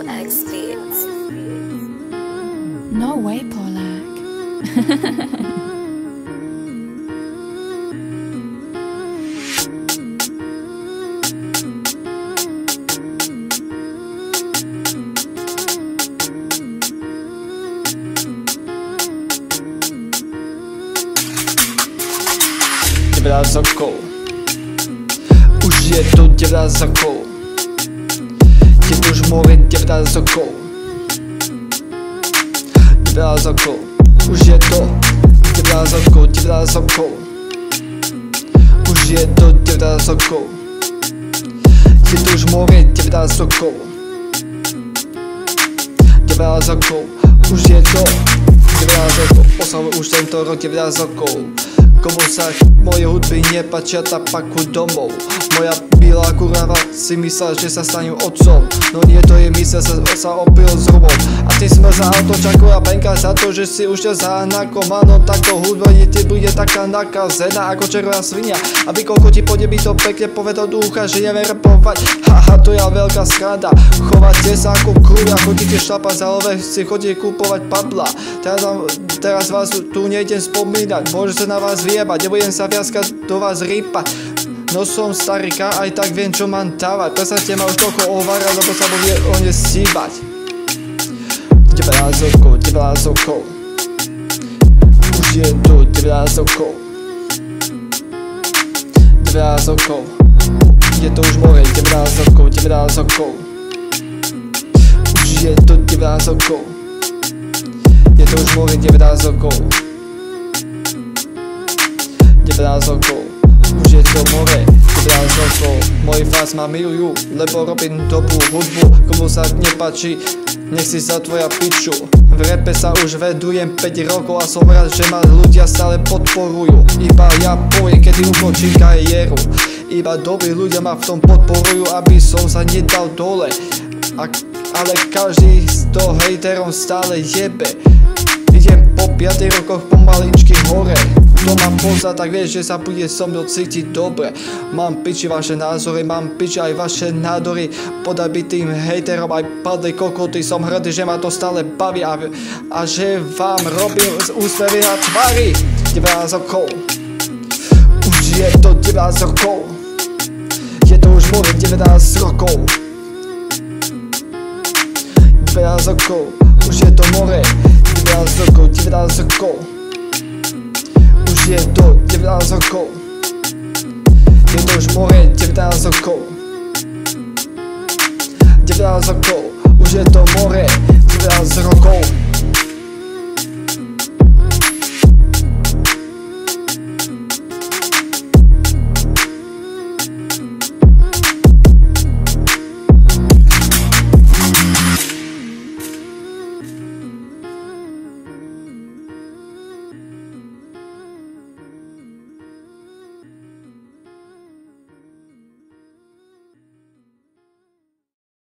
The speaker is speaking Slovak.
Studio X Beats. No way, Polak. Rokov. Už je to 19 rokov. Je to už more 19 rokov. 19 rokov. Už je to 19 rokov, 19 rokov. Už je to 19 rokov. Je to už more 19 rokov. 19 rokov. Už je to 19 rokov. Oslavujem už tento rok 19 rokov. Komu sa moje hudby nepáčia, tak pakuj domov. Moja milá kurava si myslela, že sa stanem otcom. No nie, to je mysle, sa opil s hrubom. A ty smel za autočaku a penka za to, že si ušiel za hanakom. Áno, takto hudba ti bude taká nakazená ako červená svinia. Aby koľko ti pôjde by to pekne povedal do ucha, že neviem rapovať. Haha, to je veľká sranda. Chovajte sa ako krúľa, chodíte šlapať za love, si chodíte kúpovať padla. Teraz vás tu nejdem spomínať, môže sa na vás vyjebať, nebudem sa viackrát do vás rýpať. No som starýka, aj tak viem, čo mám dávať. Prestaňte ma už toľko ovárať, lebo sa bude o ne stíbať. 19 rokov, 19 rokov. Už je tu 19 rokov. 19 rokov. Je to už more 19 rokov, 19 rokov. Už je to 19 rokov. Je to už more 19 rokov. 19 rokov. Už je to more 19 rokov. Moji fans ma milujú, lebo robím dobrú hudbu. Komu sa nepáči, nech si za tvoja piču. V rape sa už vedujem 5 rokov a som rád, že ma ľudia stále podporujú. Iba ja poviem, kedy ukončím kariéru. Iba dobrí ľudia ma v tom podporujú, aby som sa nedal dole. Ale každý z toho hejterom stále jebe. Idem po 5 rokoch pomaličky hore. Kto ma pozná, tak vie, že sa bude so mnou cítiť dobre. Mám piči vaše názory, mám piči aj vaše nádory. Podaj by tým hejterom aj padli kokoty. Som hrdý, že ma to stále baví a že vám robím úsmevy na tvári. 19 rokov. Už je to 19 rokov. Je to už more 19 rokov. 19 rokov. Už je to more 19 rokov, 19 rokov. Už je to 19 rokov. Je to už more 19 rokov. 19 rokov. Už je to more 19 rokov.